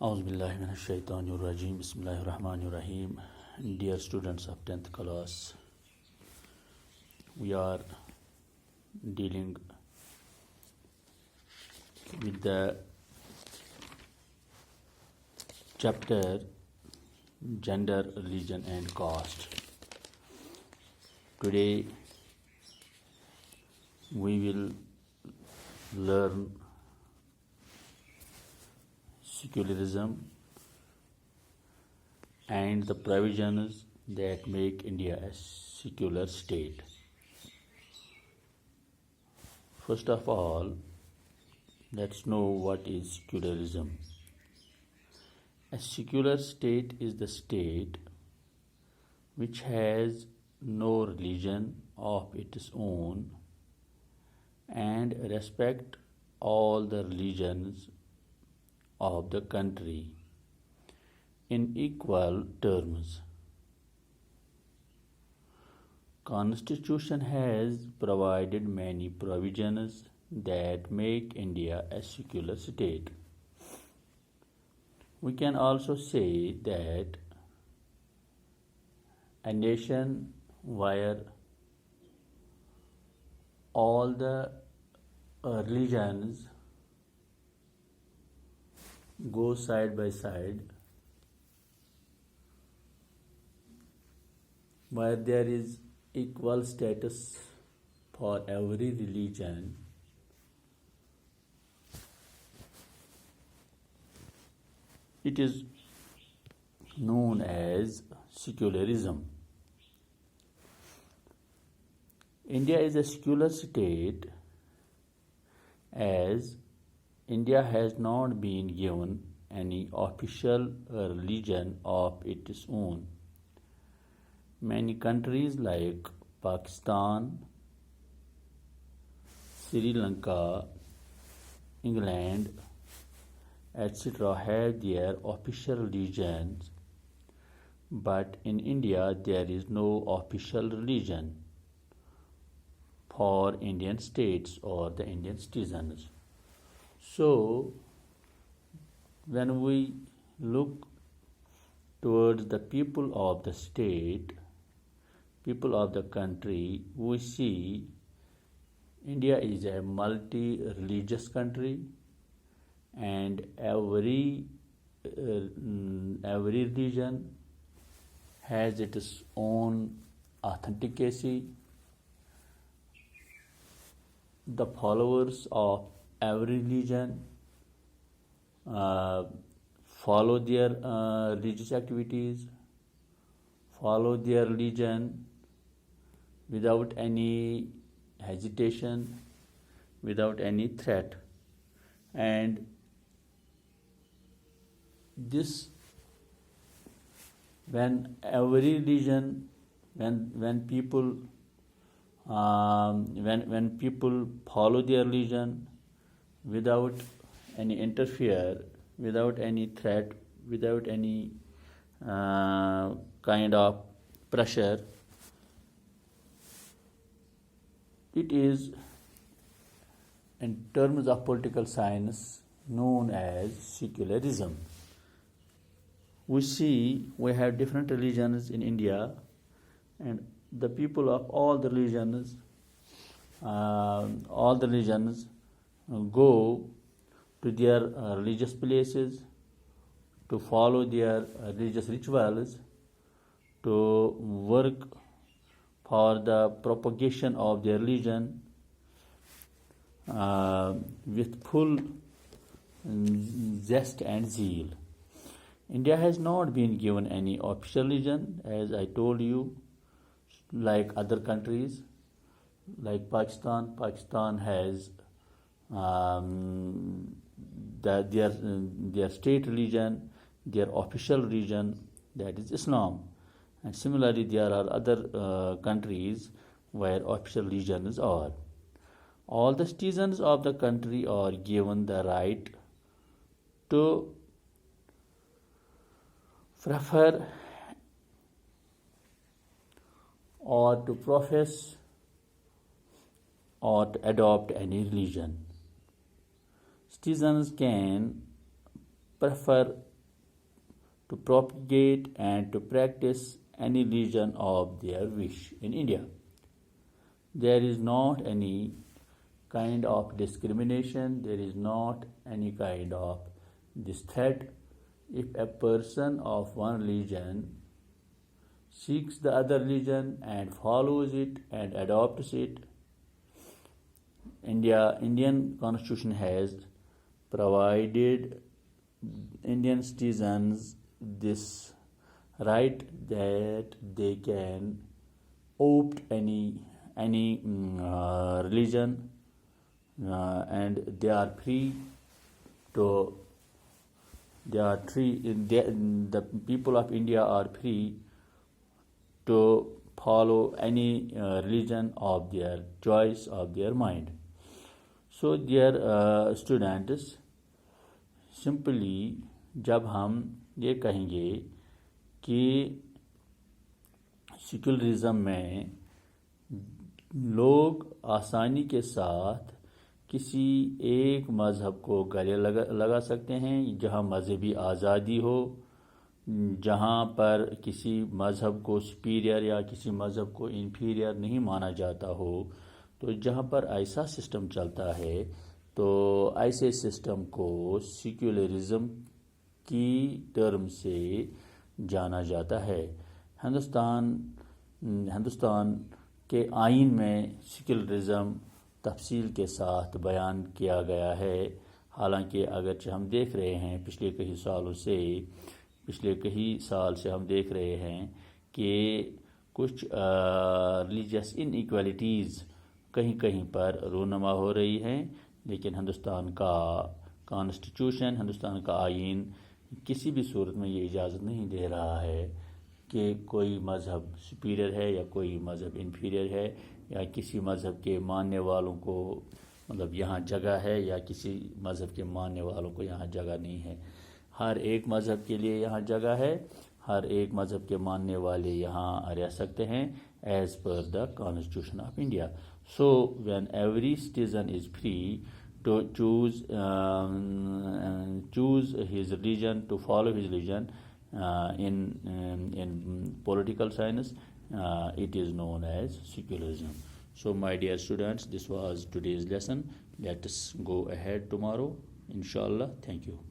A'udhu billahi minash shaitanir rajim. Bismillahir rahmanir rahim. Dear students of 10th class, we are dealing with the chapter Gender, Religion and Caste. Today we will learn secularism and the provisions that make India a secular state. First of all, let's know what is secularism. A secular state is the state which has no religion of its own and respect all the religions of the country in equal terms. Constitution has provided many provisions that make India a secular state. We can also say that a nation where all the religions go side by side, where there is equal status for every religion, it is known as secularism. India is a secular state as India has not been given any official religion of its own. Many countries like Pakistan, Sri Lanka, England, etc. have their official religions, but in India there is no official religion for Indian states or the Indian citizens. So, when we look towards the people of the state, people of the country, we see India is a multi-religious country, and every religion has its own authenticacy. The followers of every religion follow their religious activities, follow their religion without any hesitation, without any threat. And this, when every religion, when people follow their religion without any interfere, without any threat, without any kind of pressure, it is, in terms of political science, known as secularism. We see we have different religions in India, and the people of all the religions go to their religious places to follow their religious rituals, to work for the propagation of their religion with full zest and zeal. India has not been given any official religion, as I told you, like other countries, like Pakistan. Pakistan has their state religion, their official religion, that is Islam. And similarly, there are other countries where official religions are. All the citizens of the country are given the right to prefer or to profess or to adopt any religion. Citizens can prefer to propagate and to practice any religion of their wish in India. There is not any kind of discrimination, there is not any kind of this threat. If a person of one religion seeks the other religion and follows it and adopts it, Indian Constitution has provided Indian citizens this right that they can opt any religion, and they are free to. The people of India are free to follow any religion of their choice, of their mind. So dear students, simply जब हम ये कहेंगे कि secularism में लोग आसानी के साथ किसी एक मज़हब को गले लगा सकते हैं, जहाँ मज़हबी आज़ादी हो, जहाँ पर किसी मज़हब को सुपीरियर या किसी मज़हब को इन्फीरियर नहीं माना जाता हो, तो जहाँ पर ऐसा सिस्टम चलता है तो ऐसे सिस्टम को सेक्युलरिज्म की टर्म से जाना जाता है। हिंदुस्तान के आइन में सेक्युलरिज्म तफसील के साथ बयान किया गया है। हालांकि अगरचे हम देख रहे हैं पिछले कई साल से हम देख रहे हैं कि कुछ रिलीजियस इनइक्वालिटीज़ कहीं कहीं पर रूनुमा हो रही हैं, लेकिन हिंदुस्तान का कॉन्स्टिट्यूशन, हिंदुस्तान का आइन किसी भी सूरत में ये इजाज़त नहीं दे रहा है कि कोई मज़हब सुपीरियर है या कोई मज़हब इन्फीरियर है, या किसी मज़हब के मानने वालों को मतलब यहाँ जगह है या किसी मज़हब के मानने वालों को यहाँ जगह नहीं है। हर एक मज़हब के लिए यहाँ जगह है, हर एक मज़हब के मानने वाले यहाँ रह सकते हैं as per the Constitution of India. So when every citizen is free to choose his religion, to follow his religion in political science, it is known as secularism. So my dear students, this was today's lesson. Let us go ahead tomorrow, inshallah. Thank you.